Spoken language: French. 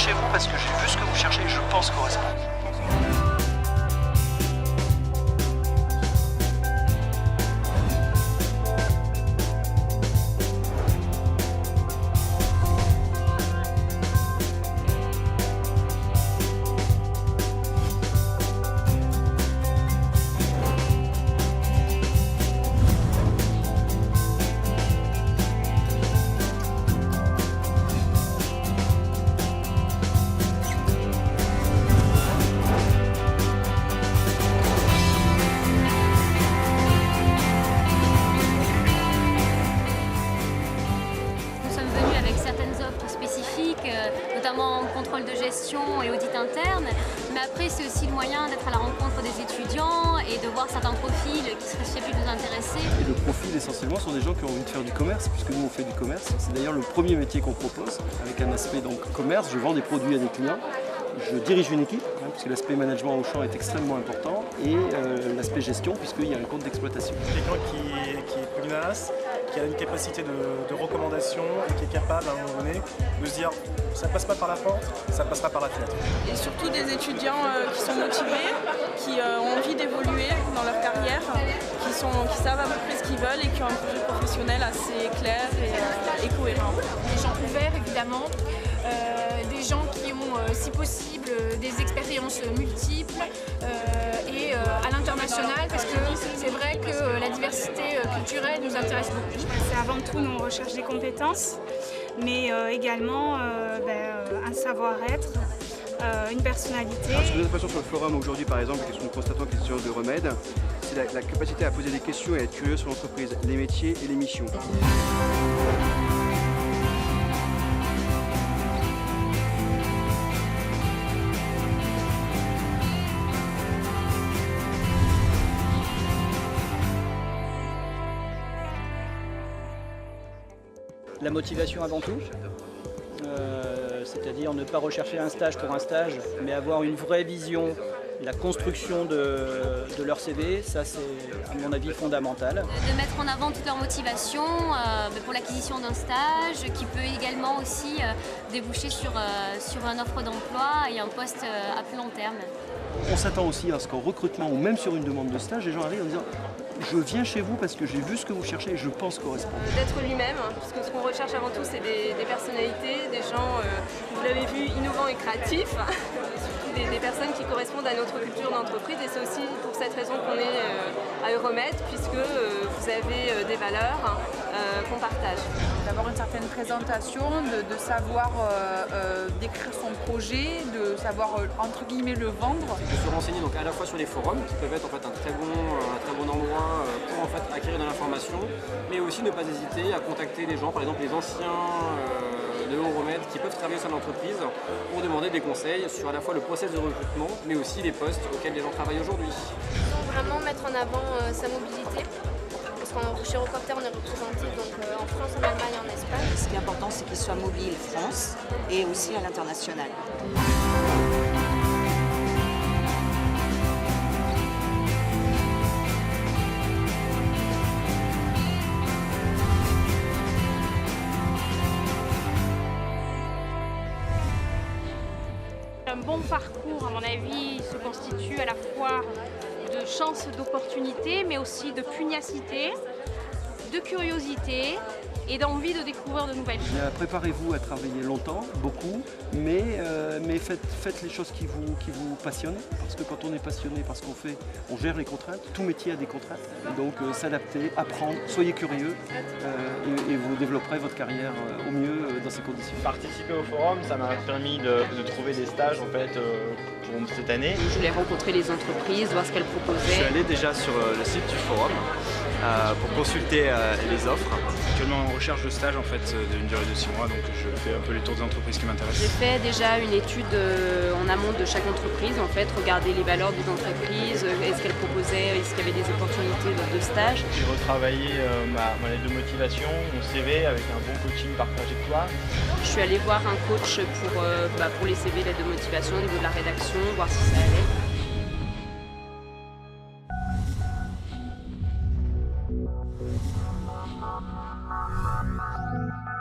chez vous parce que j'ai vu ce que vous cherchez et je pense correspondre. Notamment en contrôle de gestion et audit interne, mais après c'est aussi le moyen d'être à la rencontre des étudiants et de voir certains profils qui seraient susceptibles de nous intéresser. Et le profil essentiellement sont des gens qui ont envie de faire du commerce, puisque nous on fait du commerce. C'est d'ailleurs le premier métier qu'on propose, avec un aspect donc commerce, je vends des produits à des clients. Je dirige une équipe, puisque l'aspect management au champ est extrêmement important, et l'aspect gestion, puisqu'il y a un compte d'exploitation. Quelqu'un qui est pugnace, qui a une capacité de recommandation et qui est capable à un moment donné de se dire ça passe pas par la porte, ça passe pas par la fenêtre. Et surtout des étudiants qui sont motivés, qui ont envie d'évoluer dans leur carrière, qui savent à peu près ce qu'ils veulent et qui ont un projet professionnel assez clair et cohérent. Des gens ouverts évidemment, des gens qui ont si possible des expériences multiples et à l'international, parce que c'est vrai que la diversité culturelle nous intéresse beaucoup. C'est avant tout nous on recherche des compétences, mais également un savoir-être, une personnalité. Alors, ce que nous avons sur le forum aujourd'hui par exemple, et ce que nous constatons qui est sur de remède, c'est la capacité à poser des questions et à être curieux sur l'entreprise, les métiers et les missions. La motivation avant tout, c'est-à-dire ne pas rechercher un stage pour un stage, mais avoir une vraie vision, la construction de leur CV, ça c'est à mon avis fondamental. De mettre en avant toute leur motivation pour l'acquisition d'un stage, qui peut également aussi déboucher sur une offre d'emploi et un poste à plus long terme. On s'attend aussi à ce qu'en recrutement ou même sur une demande de stage, les gens arrivent en disant je viens chez vous parce que j'ai vu ce que vous cherchez et je pense correspondre. D'être lui-même, puisque ce qu'on recherche avant tout c'est des personnalités, des gens, vous l'avez vu, innovants et créatifs, surtout des personnes qui correspondent à notre culture d'entreprise, et c'est aussi pour cette raison qu'on est à Euromed, puisque vous avez des valeurs qu'on partage. D'avoir une certaine présentation, de savoir décrire son projet, de savoir entre guillemets le vendre. De se renseigner donc à la fois sur les forums qui peuvent être en fait un très bon endroit pour en fait acquérir de l'information, mais aussi ne pas hésiter à contacter les gens, par exemple les anciens de Euromed qui peuvent travailler au sein de l'entreprise pour demander des conseils sur à la fois le process de recrutement, mais aussi les postes auxquels les gens travaillent aujourd'hui. Vraiment mettre en avant sa mobilité. Chez Eurocopter, on est représenté donc, en France, en Allemagne, en Espagne. Ce qui est important, c'est qu'il soit mobile France et aussi à l'international. Un bon parcours, à mon avis, se constitue à la fois de chance d'opportunité, mais aussi de pugnacité, de curiosité et d'envie de découvrir de nouvelles choses. Préparez-vous à travailler longtemps, beaucoup, mais faites les choses qui vous passionnent, parce que quand on est passionné par ce qu'on fait, on gère les contraintes, tout métier a des contraintes, donc s'adapter, apprendre, soyez curieux et vous développerez votre carrière au mieux dans ces conditions. Participer au forum, ça m'a permis de trouver des stages en fait, pour cette année. Je voulais rencontrer les entreprises, voir ce qu'elles proposaient. Je suis allé déjà sur le site du forum pour consulter les offres. Actuellement en recherche de stage en fait d'une durée de 6 mois, donc je fais un peu les tours des entreprises qui m'intéressent. J'ai fait déjà une étude en amont de chaque entreprise, en fait, regarder les valeurs des entreprises, est-ce qu'elles proposaient, est-ce qu'il y avait des opportunités de stage. J'ai retravaillé ma lettre de motivation, mon CV avec un bon coaching par trajectoire. Je suis allée voir un coach pour les CV, lettres de motivation au niveau de la rédaction, voir si ça allait. Thank you.